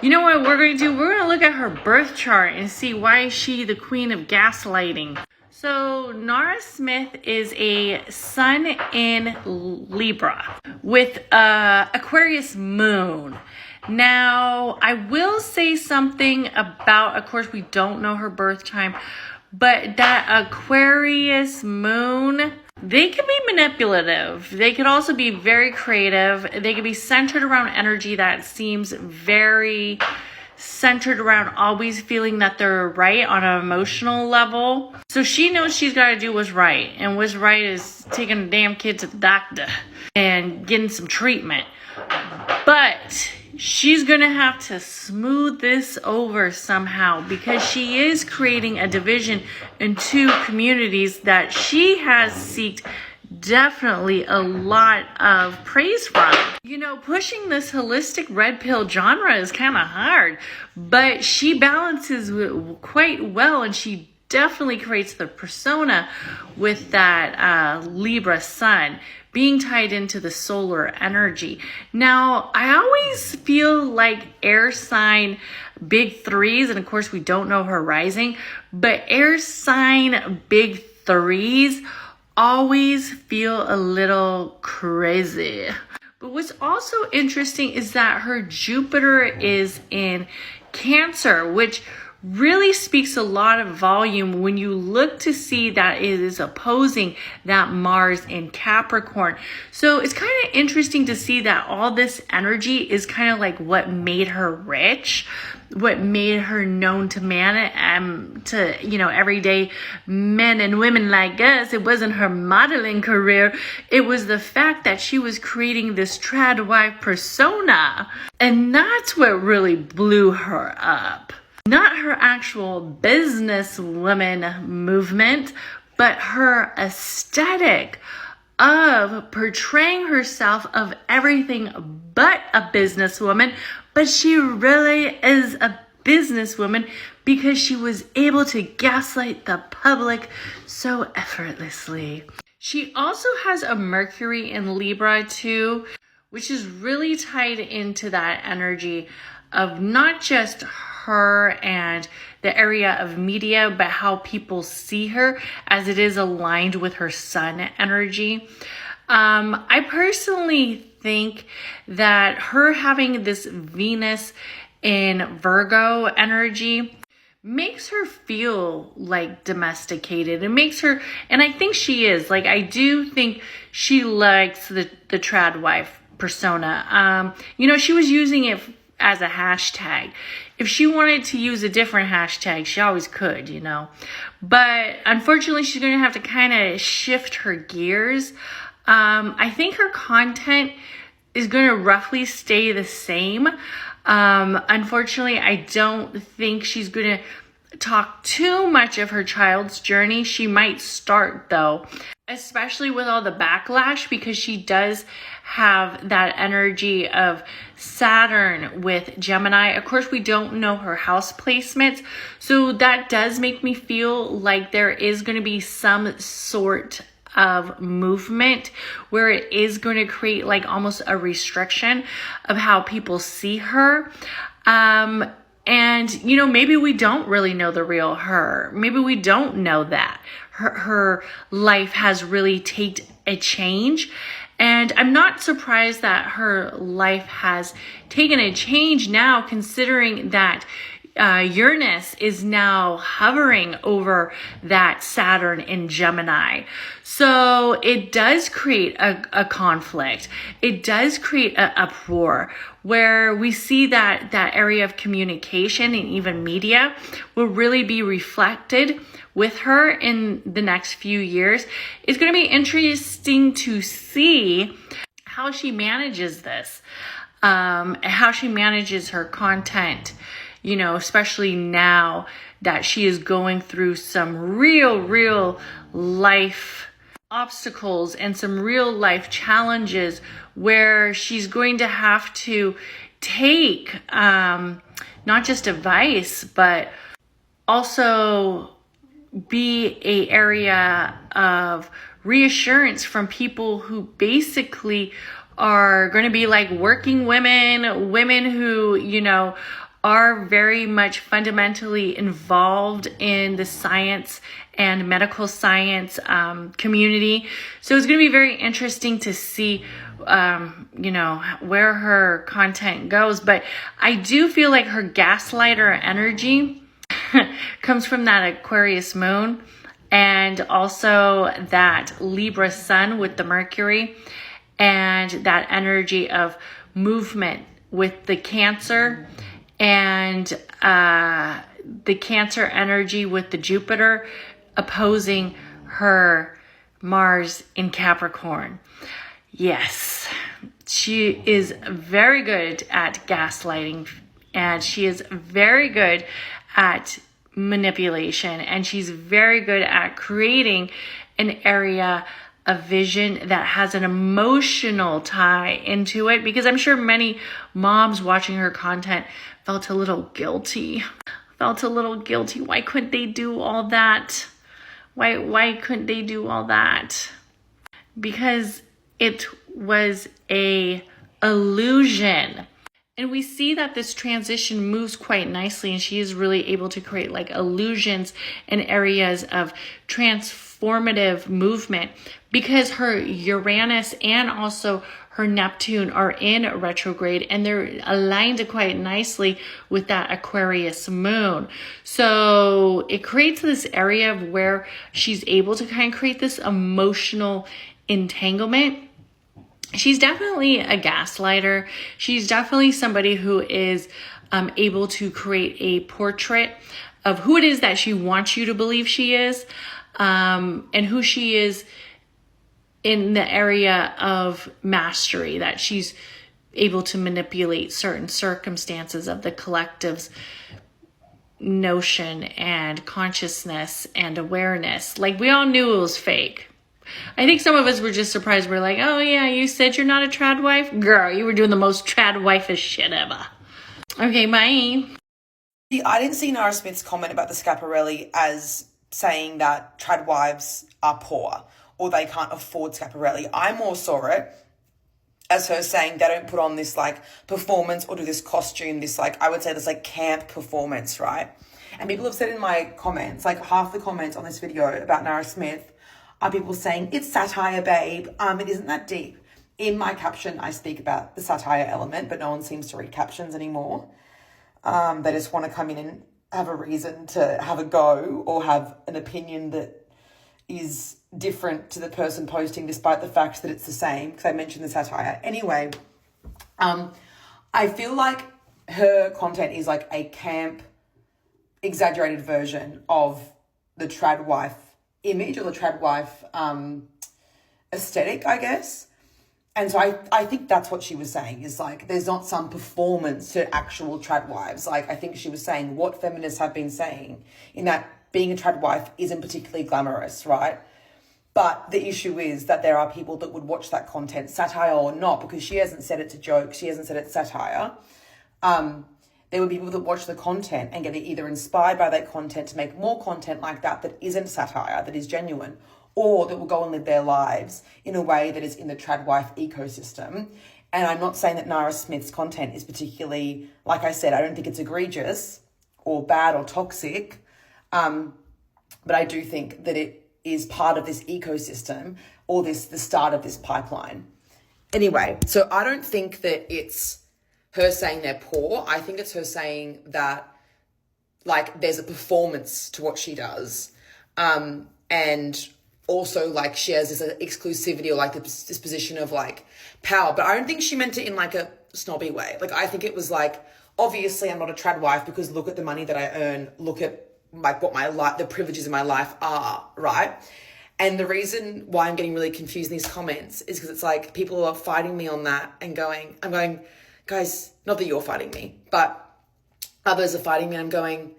you know what we're going to do? We're going to look at her birth chart and see why is she the queen of gaslighting. So Nara Smith is a sun in Libra with Aquarius moon. Now, I will say something about, of course, we don't know her birth time, but that Aquarius moon, they can be manipulative. They could also be very creative. They could be centered around energy that seems very centered around always feeling that they're right on an emotional level. So she knows she's got to do what's right. And what's right is taking a damn kid to the doctor and getting some treatment. But she's going to have to smooth this over somehow because she is creating a division in two communities that she has sought definitely a lot of praise from. Pushing this holistic red pill genre is kind of hard, but she balances it quite well, and she definitely creates the persona with that Libra sun being tied into the solar energy. Now, I always feel like air sign big threes, and of course we don't know her rising, but air sign big threes always feel a little crazy. But what's also interesting is that her Jupiter is in Cancer, which really speaks a lot of volume when you look to see that it is opposing that Mars in Capricorn. So it's kind of interesting to see that all this energy is kind of like what made her rich, what made her known to man, to, you know, everyday men and women like us. It wasn't her modeling career. It was the fact that she was creating this Tradwife persona. And that's what really blew her up. Not her actual businesswoman movement, but her aesthetic of portraying herself of everything but a businesswoman. But she really is a businesswoman because she was able to gaslight the public so effortlessly. She also has a Mercury in Libra too, which is really tied into that energy of not just her and the area of media, but how people see her, as it is aligned with her sun energy. I personally think that her having this Venus in Virgo energy makes her feel like domesticated. It makes her, and I think she is, like, I do think she likes the Tradwife persona. You know, she was using it as a hashtag. If she wanted to use a different hashtag, she always could, you know. But unfortunately, she's going to have to kind of shift her gears. I think her content is going to roughly stay the same. Unfortunately, I don't think she's going to talk too much of her child's journey. She might start, though, especially with all the backlash, because she does have that energy of Saturn with Gemini. Of course, we don't know her house placements, so that does make me feel like there is going to be some sort of movement where it is going to create like almost a restriction of how people see her. And, you know, maybe we don't really know the real her. Maybe we don't know that her life has really taken a change. And I'm not surprised that her life has taken a change now, considering that Uranus is now hovering over that Saturn in Gemini. So it does create a conflict. It does create an uproar where we see that that area of communication and even media will really be reflected with her in the next few years. It's going to be interesting to see how she manages this, how she manages her content, you know, especially now that she is going through some real life obstacles and some real life challenges where she's going to have to take not just advice, but also be a area of reassurance from people who basically are going to be like working women who, you know, are very much fundamentally involved in the science and medical science community. So it's going to be very interesting to see, you know, where her content goes. But I do feel like her gaslighter energy comes from that Aquarius moon and also that Libra sun with the Mercury and that energy of movement with the Cancer and the Cancer energy with the Jupiter opposing her Mars in Capricorn. Yes, she is very good at gaslighting, and she is very good at manipulation, and she's very good at creating an area of vision that has an emotional tie into it, because I'm sure many moms watching her content felt a little guilty felt a little guilty. Why couldn't they do all that? Why couldn't they do all that? Because it was a illusion. And we see that this transition moves quite nicely, and she is really able to create like illusions and areas of transformative movement because her Uranus and also her Neptune are in retrograde, and they're aligned quite nicely with that Aquarius moon. So it creates this area of where she's able to kind of create this emotional entanglement. She's definitely a gaslighter. She's definitely somebody who is able to create a portrait of who it is that she wants you to believe she is, and who she is in the area of mastery, that she's able to manipulate certain circumstances of the collective's notion and consciousness and awareness. Like, we all knew it was fake. I think some of us were just surprised. We're like, oh yeah, you said you're not a trad wife? Girl, you were doing the most trad wife-ish shit ever. Okay, bye. I didn't see Nara Smith's comment about the Schiaparelli as saying that trad wives are poor or they can't afford Schiaparelli. I more saw it as her saying they don't put on this like performance or do this costume, this like, I would say this like camp performance, right? And people have said in my comments, like half the comments on this video about Nara Smith are people saying, it's satire, babe. It isn't that deep. In my caption, I speak about the satire element, but no one seems to read captions anymore. They just want to come in and have a reason to have a go or have an opinion that is different to the person posting, despite the fact that it's the same, because I mentioned the satire. Anyway, I feel like her content is like a camp, exaggerated version of the trad wife image or the trad wife aesthetic, I guess. And so I think that's what she was saying, is like there's not some performance to actual trad wives. Like, I think she was saying what feminists have been saying in that being a trad wife isn't particularly glamorous, right? But the issue is that there are people that would watch that content, satire or not, because she hasn't said it to joke, she hasn't said it's satire. There would be people that watch the content and get either inspired by that content to make more content like that that isn't satire, that is genuine, or that will go and live their lives in a way that is in the trad wife ecosystem. And I'm not saying that Nara Smith's content is particularly, like I said, I don't think it's egregious or bad or toxic, but I do think that it is part of this ecosystem or the start of this pipeline. Anyway, so I don't think that it's her saying they're poor. I think it's her saying that, like, there's a performance to what she does. And also, like, she has this exclusivity or, like, this position of, like, power. But I don't think she meant it in, like, a snobby way. Like, I think it was, like, obviously I'm not a trad wife because look at the money that I earn. Look at, like, what my life, the privileges in my life are, right? And the reason why I'm getting really confused in these comments is because it's like people are fighting me on that and I'm going, guys, not that you're fighting me, but others are fighting me. And I'm going,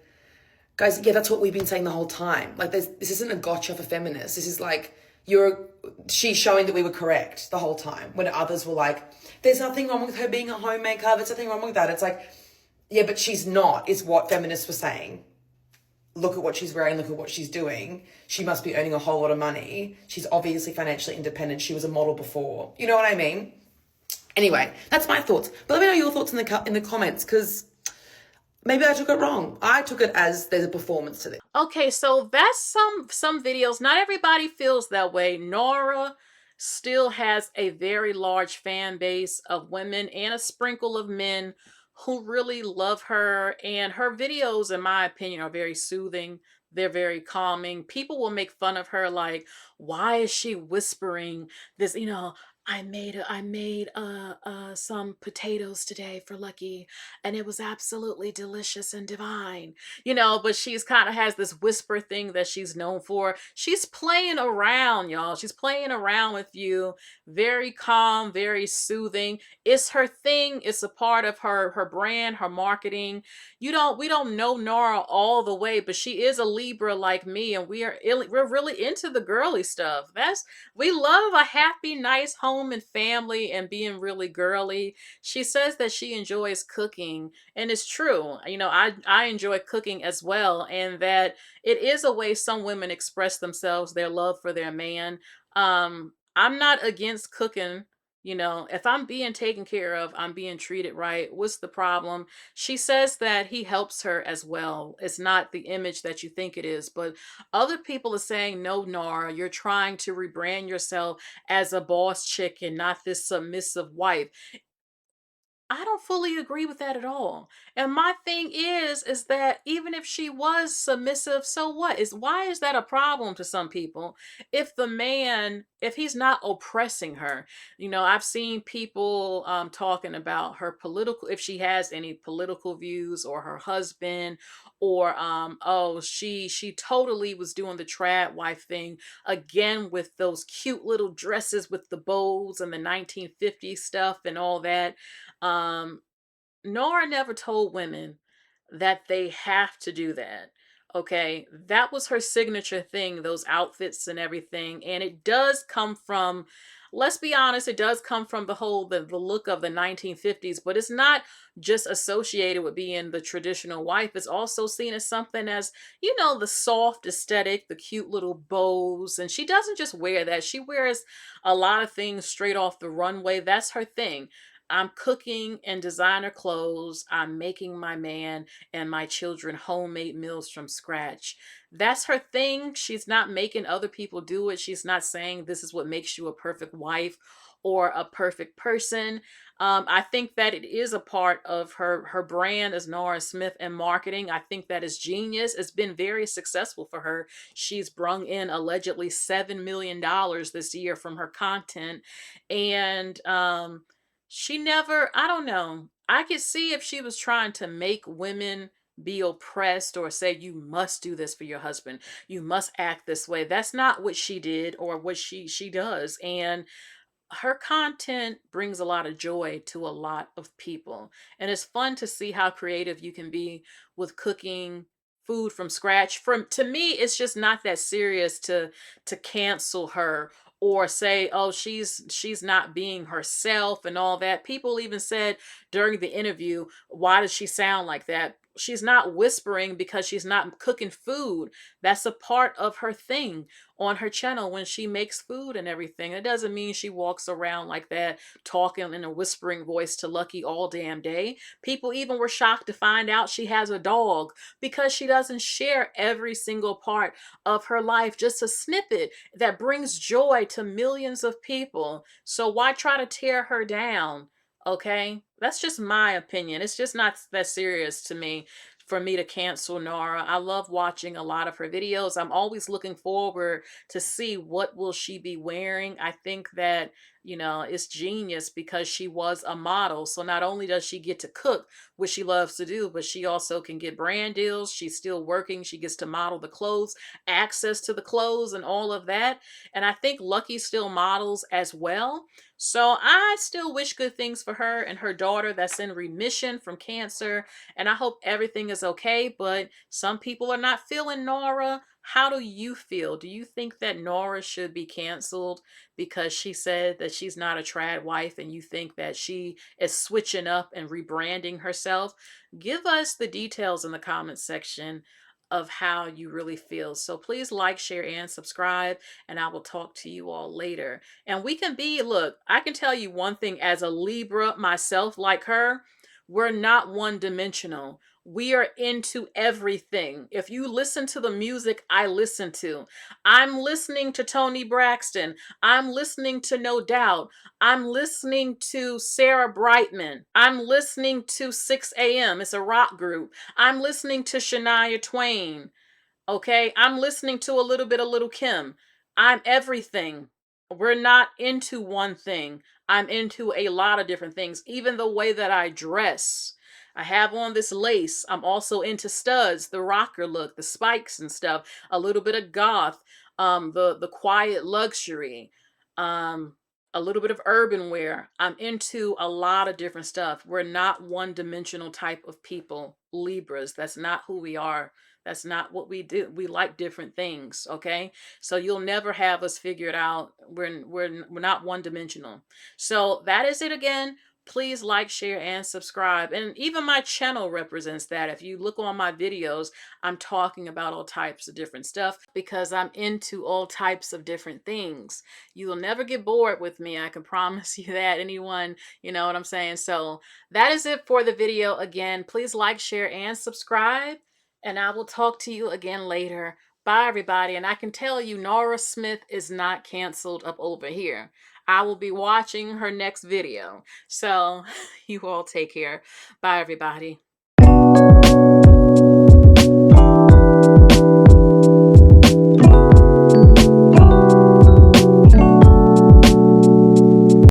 guys, yeah, that's what we've been saying the whole time. Like, this isn't a gotcha for feminists. This is like, she's showing that we were correct the whole time, when others were like, there's nothing wrong with her being a homemaker. There's nothing wrong with that. It's like, yeah, but she's not, is what feminists were saying. Look at what she's wearing, look at what she's doing. She must be earning a whole lot of money. She's obviously financially independent. She was a model before. You know what I mean? Anyway, that's my thoughts. But let me know your thoughts in the comments, because maybe I took it wrong. I took it as there's a performance to this. Okay, so that's some videos. Not everybody feels that way. Nora still has a very large fan base of women and a sprinkle of men who really love her. And her videos, in my opinion, are very soothing. They're very calming. People will make fun of her, like, why is she whispering this? You know, I made some potatoes today for Lucky, and it was absolutely delicious and divine. You know, but she's kind of has this whisper thing that she's known for. She's playing around, y'all. She's playing around with you. Very calm, very soothing. It's her thing. It's a part of her brand, her marketing. We don't know Nora all the way, but she is a Libra like me, and we're really into the girly stuff. We love a happy, nice home home and family and being really girly, she says that she enjoys cooking, and it's true. I enjoy cooking as well, and that it is a way some women express themselves, their love for their man. I'm not against cooking. If I'm being taken care of, I'm being treated right. What's the problem? She says that he helps her as well. It's not the image that you think it is, but other people are saying, no, Nara, you're trying to rebrand yourself as a boss chick and not this submissive wife. I don't fully agree with that at all. And my thing is that even if she was submissive, so what? Why is that a problem to some people? If he's not oppressing her. I've seen people talking about her political, if she has any political views, or her husband, or oh, she totally was doing the trad wife thing again with those cute little dresses with the bows and the 1950s stuff and all that. um, Nora never told women that they have to do that. Okay, that was her signature thing, those outfits and everything. And it does come from, let's be honest, it does come from the look of the 1950s, but it's not just associated with being the traditional wife. It's also seen as something as, the soft aesthetic, the cute little bows. And she doesn't just wear that, she wears a lot of things straight off the runway. That's her thing. I'm cooking and designer clothes. I'm making my man and my children homemade meals from scratch. That's her thing. She's not making other people do it. She's not saying this is what makes you a perfect wife or a perfect person. I think that it is a part of her brand as Nara Smith and marketing. I think that is genius. It's been very successful for her. She's brung in allegedly $7 million this year from her content. And she never, I don't know. I could see if she was trying to make women be oppressed or say, you must do this for your husband. You must act this way. That's not what she did or what she does. And her content brings a lot of joy to a lot of people. And it's fun to see how creative you can be with cooking food from scratch. To me, it's just not that serious to cancel her or say, oh, she's not being herself and all that. People even said during the interview, why does she sound like that? She's not whispering because she's not cooking food. That's a part of her thing on her channel when she makes food and everything. It doesn't mean she walks around like that, talking in a whispering voice to Lucky all damn day. People even were shocked to find out she has a dog because she doesn't share every single part of her life, just a snippet that brings joy to millions of people. So why try to tear her down? Okay, that's just my opinion. It's just not that serious to me for me to cancel Nara. I love watching a lot of her videos. I'm always looking forward to see what will she be wearing. I think that, it's genius because she was a model. So not only does she get to cook, which she loves to do, but she also can get brand deals. She's still working. She gets to model the clothes, access to the clothes and all of that. And I think Lucky still models as well. So I still wish good things for her and her daughter that's in remission from cancer. And I hope everything is okay. But some people are not feeling Nora. How do you feel? Do you think that Nora should be canceled because she said that she's not a trad wife and you think that she is switching up and rebranding herself? Give us the details in the comments section of how you really feel. So please like, share, and subscribe, and I will talk to you all later. And we can look, I can tell you one thing as a Libra myself, like her, we're not one dimensional. We are into everything. If you listen to the music I listen to, I'm listening to Tony Braxton. I'm listening to No Doubt. I'm listening to Sarah Brightman. I'm listening to 6 a.m. It's a rock group. I'm listening to Shania Twain. Okay, I'm listening to a little bit of Little Kim. I'm everything. We're not into one thing. I'm into a lot of different things. Even the way that I dress. I have on this lace. I'm also into studs, the rocker look, the spikes and stuff. A little bit of goth, the quiet luxury. a little bit of urban wear. I'm into a lot of different stuff. We're not one-dimensional type of people, Libras. That's not who we are. That's not what we do. We like different things, okay? So you'll never have us figured out. We're not one-dimensional. So that is it again. Please like, share, and subscribe. And even my channel represents that. If you look on my videos, I'm talking about all types of different stuff because I'm into all types of different things. You will never get bored with me. I can promise you that. Anyone, you know what I'm saying? So that is it for the video. Again, please like, share, and subscribe. And I will talk to you again later. Bye, everybody. And I can tell you, Nara Smith is not canceled up over here. I will be watching her next video. So you all take care. Bye, everybody.